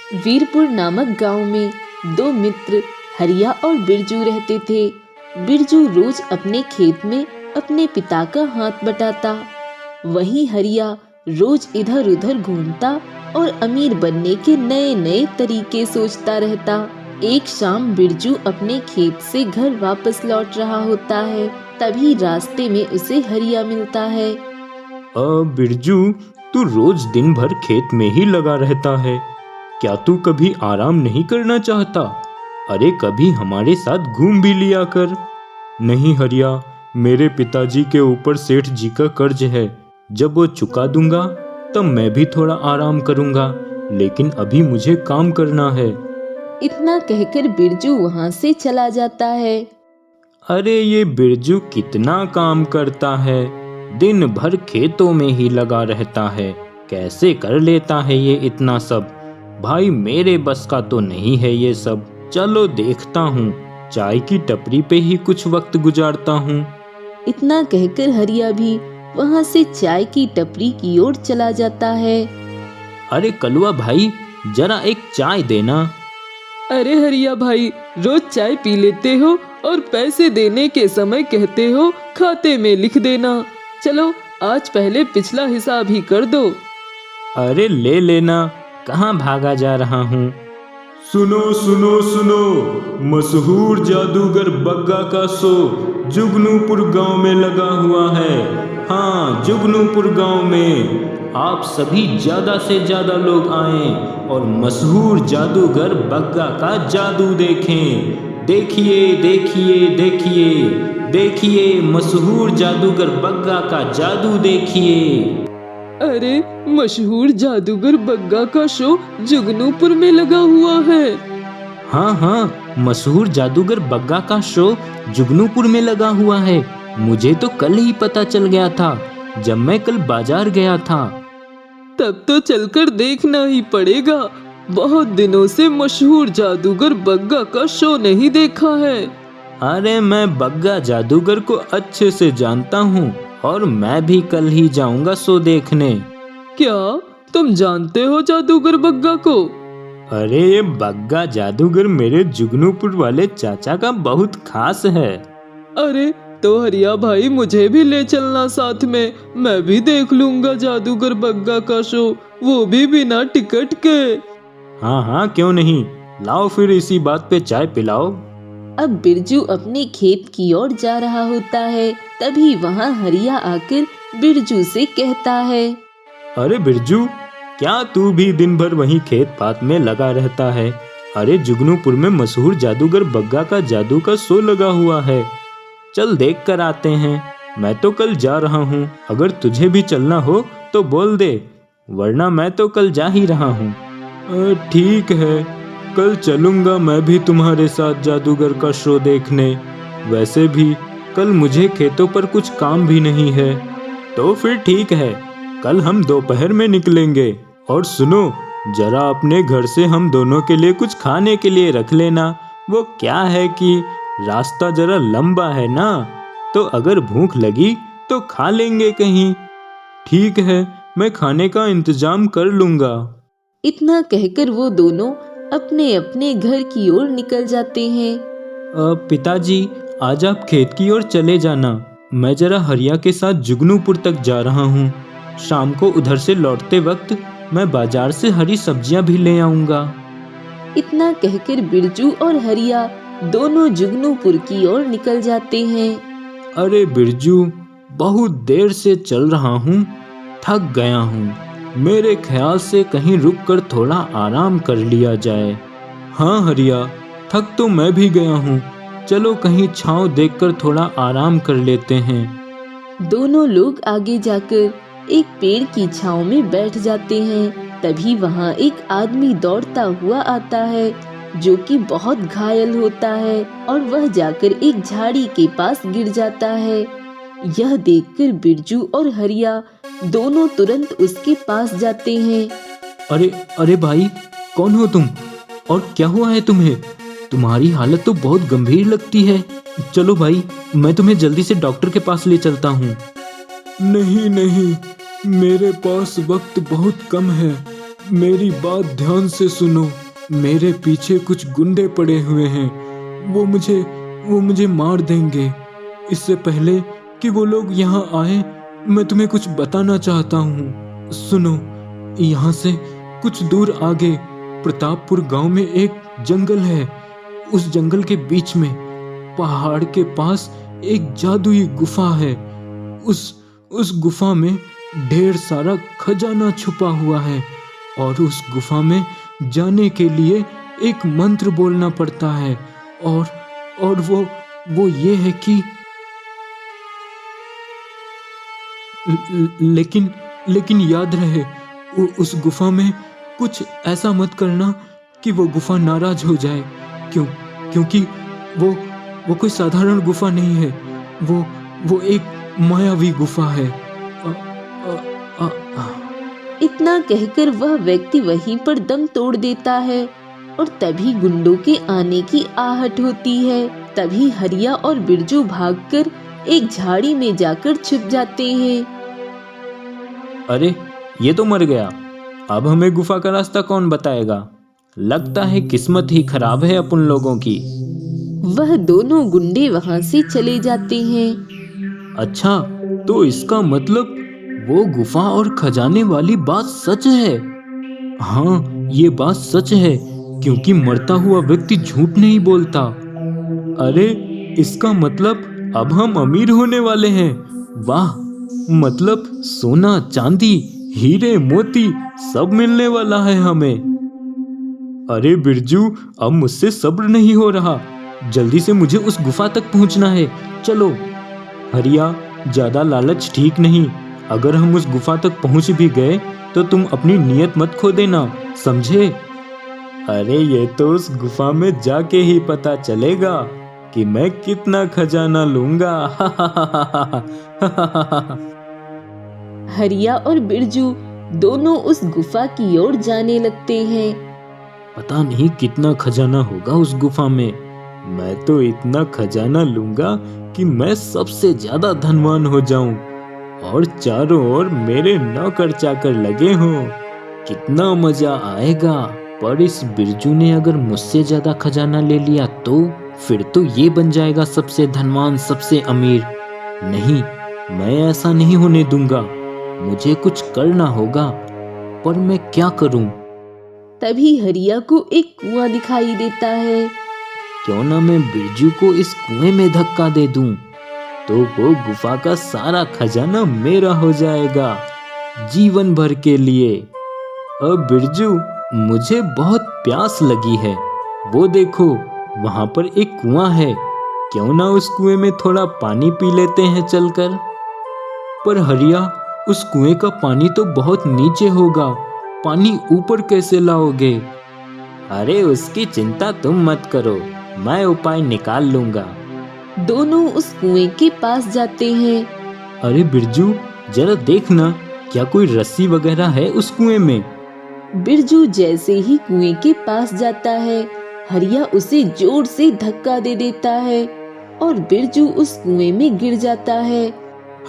वीरपुर नामक गांव में दो मित्र हरिया और बिरजू रहते थे। बिरजू रोज अपने खेत में अपने पिता का हाथ बटाता, वहीं हरिया रोज इधर उधर घूमता और अमीर बनने के नए नए तरीके सोचता रहता। एक शाम बिरजू अपने खेत से घर वापस लौट रहा होता है, तभी रास्ते में उसे हरिया मिलता है। बिरजू, तू रोज दिन भर खेत में ही लगा रहता है, क्या तू कभी आराम नहीं करना चाहता? अरे कभी हमारे साथ घूम भी लिया कर। नहीं हरिया, मेरे पिताजी के ऊपर सेठ जी का कर्ज है, जब वो चुका दूंगा तब मैं भी थोड़ा आराम करूंगा, लेकिन अभी मुझे काम करना है। इतना कहकर बिरजू वहाँ से चला जाता है। अरे ये बिरजू कितना काम करता है, दिन भर खेतों में ही लगा रहता है, कैसे कर लेता है ये इतना सब? भाई मेरे बस का तो नहीं है ये सब। चलो देखता हूँ, चाय की टपरी पे ही कुछ वक्त गुजारता हूँ। इतना कहकर हरिया भी वहाँ से चाय की टपरी की ओर चला जाता है। अरे कलुआ भाई, जरा एक चाय देना। अरे हरिया भाई, रोज चाय पी लेते हो और पैसे देने के समय कहते हो खाते में लिख देना। चलो आज पहले पिछला हिसाब ही कर दो। अरे ले लेना, कहाँ भागा जा रहा हूँ। सुनो सुनो सुनो, मशहूर जादूगर बग्गा का शो जुगनूपुर गांव में लगा हुआ है। हाँ, जुगनूपुर गांव में आप सभी ज्यादा से ज्यादा लोग आएं और मशहूर जादूगर बग्गा का जादू देखें। देखिए देखिए देखिए देखिए, मशहूर जादूगर बग्गा का जादू देखिए। अरे मशहूर जादूगर बग्गा का शो जुगनूपुर में लगा हुआ है। हाँ हाँ, मशहूर जादूगर बग्गा का शो जुगनूपुर में लगा हुआ है। मुझे तो कल ही पता चल गया था, जब मैं कल बाजार गया था। तब तो चलकर देखना ही पड़ेगा, बहुत दिनों से मशहूर जादूगर बग्गा का शो नहीं देखा है। अरे मैं बग्गा जादूगर को अच्छे से जानता हूँ और मैं भी कल ही जाऊंगा शो देखने। क्या तुम जानते हो जादूगर बग्गा को? अरे ये बग्गा जादूगर मेरे जुगनूपुर वाले चाचा का बहुत खास है। अरे तो हरिया भाई, मुझे भी ले चलना साथ में, मैं भी देख लूंगा जादूगर बग्गा का शो, वो भी बिना टिकट के। हाँ हाँ, क्यों नहीं, लाओ फिर इसी बात पे चाय पिलाओ। अब बिरजू अपने खेत की ओर जा रहा होता है, तभी वहाँ हरिया आकर बिरजू से कहता है। अरे बिरजू, क्या तू भी दिन भर वहीं खेत पात में लगा रहता है? अरे जुगनूपुर में मशहूर जादूगर बग्गा का जादू का शो लगा हुआ है, चल देख कर आते हैं। मैं तो कल जा रहा हूँ, अगर तुझे भी चलना हो तो बोल दे, वरना मैं तो कल जा ही रहा हूँ। ठीक है, कल चलूंगा मैं भी तुम्हारे साथ जादूगर का शो देखने। वैसे भी कल मुझे खेतों पर कुछ काम भी नहीं है। तो फिर ठीक है, कल हम दोपहर में निकलेंगे। और सुनो, जरा अपने घर से हम दोनों के लिए कुछ खाने के लिए रख लेना। वो क्या है कि रास्ता जरा लंबा है ना, तो अगर भूख लगी तो खा लेंगे कहीं। ठीक है, मैं खाने का इंतजाम कर लूंगा। इतना कहकर वो दोनों अपने अपने घर की ओर निकल जाते हैं। पिताजी, आज आप खेत की ओर चले जाना, मैं जरा हरिया के साथ जुगनूपुर तक जा रहा हूँ। शाम को उधर से लौटते वक्त मैं बाजार से हरी सब्जियाँ भी ले आऊँगा। इतना कहकर बिरजू और हरिया दोनों जुगनूपुर की ओर निकल जाते हैं। अरे बिरजू, बहुत देर से चल रहा हूँ, थक गया हूँ, मेरे ख्याल से कहीं रुक कर थोड़ा आराम कर लिया जाए। हाँ हरिया, थक तो मैं भी गया हूँ, चलो कहीं छांव देखकर थोड़ा आराम कर लेते हैं। दोनों लोग आगे जाकर एक पेड़ की छांव में बैठ जाते हैं। तभी वहाँ एक आदमी दौड़ता हुआ आता है, जो कि बहुत घायल होता है और वह जाकर एक झाड़ी के पास गिर जाता है। यह देखकर बिरजू और हरिया दोनों तुरंत उसके पास जाते हैं। अरे अरे भाई, कौन हो तुम और क्या हुआ है तुम्हें? तुम्हारी हालत तो बहुत गंभीर लगती है। चलो भाई, मैं तुम्हें जल्दी से डॉक्टर के पास ले चलता हूँ। नहीं नहीं, मेरे पास वक्त बहुत कम है, मेरी बात ध्यान से सुनो। मेरे पीछे कुछ गुंडे पड़े हुए हैं। वो मुझे मार देंगे। इससे पहले कि वो लोग यहाँ आए, मैं तुम्हें कुछ बताना चाहता हूँ। सुनो, यहाँ से कुछ दूर आगे प्रतापपुर गांव में एक जंगल है। उस जंगल के बीच में पहाड़ के पास एक जादुई गुफा है। उस गुफा में ढेर सारा खजाना छुपा हुआ है और उस गुफा में जाने के लिए एक मंत्र बोलना पड़ता है और वो ये है कि लेकिन याद रहे, उस गुफा में कुछ ऐसा मत करना कि वो गुफा नाराज हो जाए। क्योंकि वो कोई साधारण गुफा नहीं है। वो एक मायावी गुफा है। इतना कहकर वह व्यक्ति वहीं पर दम तोड़ देता है और तभी गुंडों के आने की आहट होती है। तभी हरिया और बिरजू भागकर एक झाड़ी में जाकर छिप जाते हैं। अरे ये तो मर गया। अब हमें गुफा का रास्ता कौन बताएगा? लगता है किस्मत ही खराब है अपन लोगों की। वह दोनों गुंडे वहां से चले जाते हैं। अच्छा, तो इसका मतलब वो गुफा और खजाने वाली बात सच है। हाँ, ये बात सच है क्योंकि मरता हुआ व्यक्ति झूठ नहीं बोलता। अरे इसका मतलब अब हम अमीर होने वाले हैं। वाह, मतलब सोना चांदी हीरे मोती सब मिलने वाला है हमें। अरे बिरजू, अब मुझसे सब्र नहीं हो रहा। जल्दी से मुझे उस गुफा तक पहुंचना है। चलो। हरिया, ज्यादा लालच ठीक नहीं। अगर हम उस गुफा तक पहुंच भी गए तो तुम अपनी नीयत मत खो देना, समझे? अरे ये तो उस गुफा में जाके ही पता चलेगा कि मैं कितना खजाना लूंगा। हरिया और बिरजू दोनों उस गुफा की ओर जाने लगते हैं। पता नहीं कितना खजाना होगा उस गुफा में। मैं तो इतना खजाना लूंगा कि मैं सबसे ज्यादा धनवान हो जाऊं और चारों ओर मेरे नौकर चाकर लगे हों। कितना मजा आएगा। पर इस बिरजू ने अगर मुझसे ज्यादा खजाना ले लिया तो फिर तो ये बन जाएगा सबसे धनवान, सबसे अमीर। नहीं, मैं ऐसा नहीं होने दूंगा। मुझे कुछ करना होगा, पर मैं क्या करूं? तभी हरिया को एक कुआं दिखाई देता है। क्यों ना मैं बिरजू को इस कुएं में धक्का दे दूं, तो वो गुफा का सारा खजाना मेरा हो जाएगा जीवन भर के लिए। अब बिरजू, मुझे बहुत प्यास लगी है। वो देखो, वहां पर एक कुआं है। क्यों ना उस कुएं में थोड़ा पानी पी लेते हैं चलकर। पर हरिया, उस कुएं का पानी तो बहुत नीचे होगा। पानी ऊपर कैसे लाओगे? अरे उसकी चिंता तुम मत करो, मैं उपाय निकाल लूंगा। दोनों उस कुएं के पास जाते हैं। अरे बिरजू, जरा देखना, क्या कोई रस्सी वगैरह है उस कुएं में? बिरजू जैसे ही कुएं के पास जाता है, हरिया उसे जोर से धक्का दे देता है और बिरजू उस कुएं में गिर जाता है।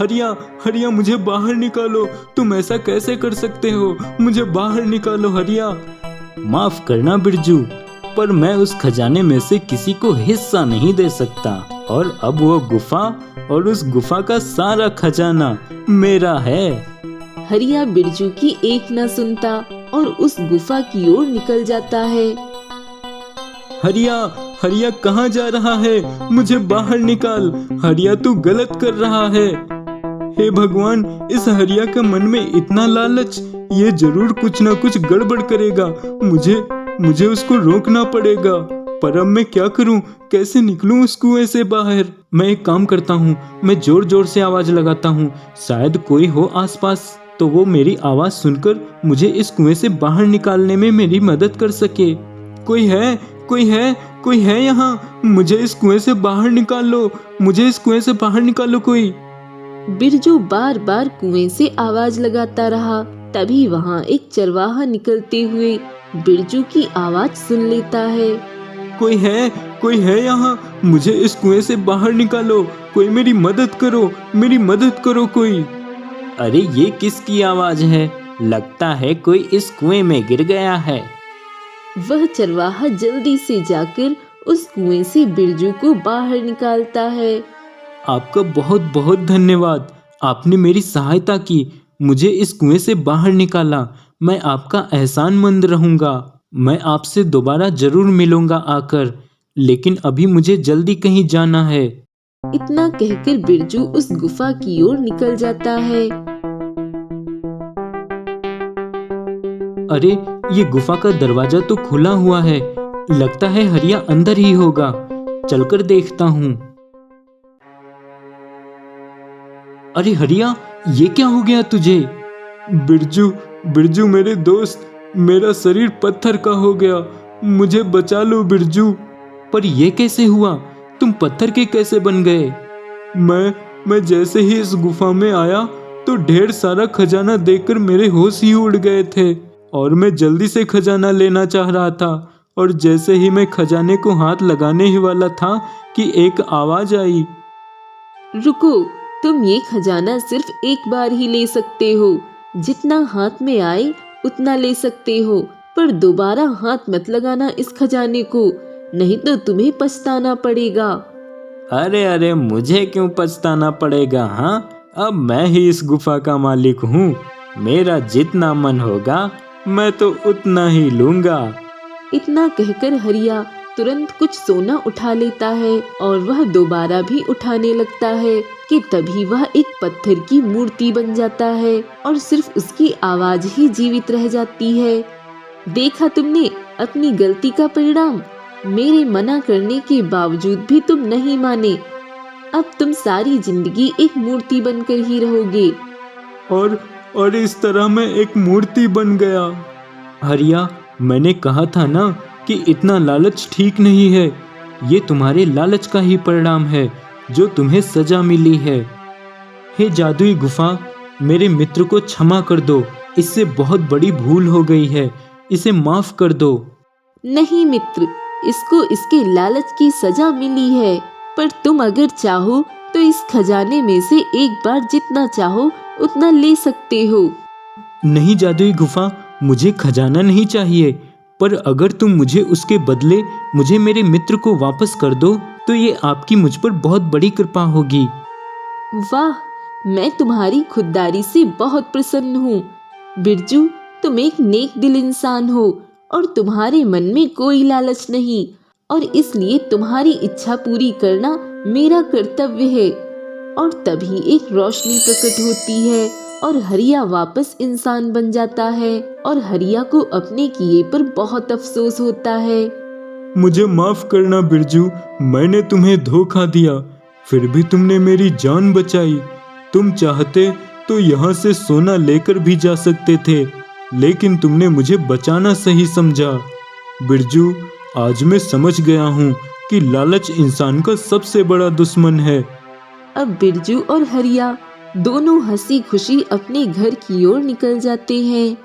हरिया, हरिया, मुझे बाहर निकालो। तुम ऐसा कैसे कर सकते हो? मुझे बाहर निकालो हरिया। माफ करना बिरजू, पर मैं उस खजाने में से किसी को हिस्सा नहीं दे सकता। और अब वो गुफा और उस गुफा का सारा खजाना मेरा है। हरिया बिरजू की एक न सुनता और उस गुफा की ओर निकल जाता है। हरिया, हरिया कहाँ जा रहा है? मुझे बाहर निकाल। हरिया, तू गलत कर रहा है। हे भगवान, इस हरिया के मन में इतना लालच, ये जरूर कुछ ना कुछ गड़बड़ करेगा। मुझे उसको रोकना पड़ेगा। पर अब मैं क्या करूं? कैसे निकलूं उस कुएं से बाहर? मैं एक काम करता हूँ, मैं जोर जोर से आवाज लगाता हूँ। शायद कोई हो आसपास, तो वो मेरी आवाज सुनकर मुझे इस कुएं से बाहर निकालने में मेरी मदद कर सके। कोई है? कोई है? कोई है यहाँ? मुझे इस कुएं से बाहर निकाल लो। मुझे इस कुएं से बाहर निकालो कोई। बिरजू बार बार कुएं से आवाज लगाता रहा। तभी वहाँ एक चरवाहा निकलते हुए बिरजू की आवाज सुन लेता है। कोई है? कोई है यहाँ? मुझे इस कुएं से बाहर निकालो। कोई मेरी मदद करो, मेरी मदद करो कोई। अरे ये किसकी आवाज है? लगता है कोई इस कुएं में गिर गया है। वह चरवाहा जल्दी से जाकर उस कुएं से बिरजू को बाहर निकालता है। आपका बहुत बहुत धन्यवाद, आपने मेरी सहायता की, मुझे इस कुएं से बाहर निकाला। मैं आपका एहसानमंद रहूंगा। मैं आपसे दोबारा जरूर मिलूंगा आकर, लेकिन अभी मुझे जल्दी कहीं जाना है। इतना कहकर बिरजू उस गुफा की ओर निकल जाता है। अरे, ये गुफा का दरवाजा तो खुला हुआ है। लगता है हरिया अंदर ही होगा। चलकर देखता हूँ। अरे हरिया, ये क्या हो गया तुझे? बिरजू, बिरजू मेरे दोस्त, मेरा शरीर पत्थर का हो गया। मुझे बचा लो बिरजू। पर ये कैसे हुआ? तुम पत्थर के कैसे बन गए? मैं जैसे ही इस गुफा में आया तो ढेर सारा खजाना देखकर मेरे होश ही उड़ गए थे और मैं जल्दी से खजाना लेना चाह रहा था। और जैसे ही मैं खजाने को हाथ लगाने ही वाला था कि एक आवाज आई। रुको, तुम ये खजाना सिर्फ एक बार ही ले सकते हो। जितना हाथ में आए उतना ले सकते हो, पर दोबारा हाथ मत लगाना इस खजाने को, नहीं तो तुम्हें पछताना पड़ेगा। अरे अरे, मुझे क्यों पछताना पड़ेगा? हाँ, अब मैं ही इस गुफा का मालिक हूँ। मेरा जितना मन होगा मैं तो उतना ही लूंगा। इतना कहकर हरिया तुरंत कुछ सोना उठा लेता है और वह दोबारा भी उठाने लगता है कि तभी वह एक पत्थर की मूर्ति बन जाता है और सिर्फ उसकी आवाज ही जीवित रह जाती है। देखा तुमने अपनी गलती का परिणाम? मेरे मना करने के बावजूद भी तुम नहीं माने। अब तुम सारी जिंदगी एक मूर्ति बनकर ही रहोगे। और इस तरह मैं एक मूर्ति बन गया। हरिया, मैंने कहा था ना कि इतना लालच ठीक नहीं है। ये तुम्हारे लालच का ही परिणाम है जो तुम्हें सजा मिली है। हे जादुई गुफा, मेरे मित्र को क्षमा कर दो। इससे बहुत बड़ी भूल हो गई है, इसे माफ कर दो। नहीं मित्र, इसको इसके लालच की सजा मिली है, पर तुम अगर चाहो तो इस खजाने में से एक बार जितना चाहो उतना ले सकते हो। नहीं जादुई गुफा, मुझे खजाना नहीं चाहिए, पर अगर तुम मुझे उसके बदले मुझे मेरे मित्र को वापस कर दो तो ये आपकी मुझ पर बहुत बड़ी कृपा होगी। वाह, मैं तुम्हारी खुददारी से बहुत प्रसन्न हूँ। बिरजू, तुम एक नेक दिल इंसान हो और तुम्हारे मन में कोई लालच नहीं, और इसलिए तुम्हारी इच्छा पूरी करना मेरा कर्तव्य है। और तभी एक रोशनी प्रकट होती है और हरिया वापस इंसान बन जाता है और हरिया को अपने किए पर बहुत अफसोस होता है। मुझे माफ करना बिरजू, मैंने तुम्हें धोखा दिया, फिर भी तुमने मेरी जान बचाई। तुम चाहते तो यहाँ से सोना लेकर भी जा सकते थे, लेकिन तुमने मुझे बचाना सही समझा। बिरजू, आज मैं समझ गया हूँ कि लालच इंसान का सबसे बड़ा दुश्मन है। अब बिरजू और हरिया दोनों हंसी खुशी अपने घर की ओर निकल जाते हैं।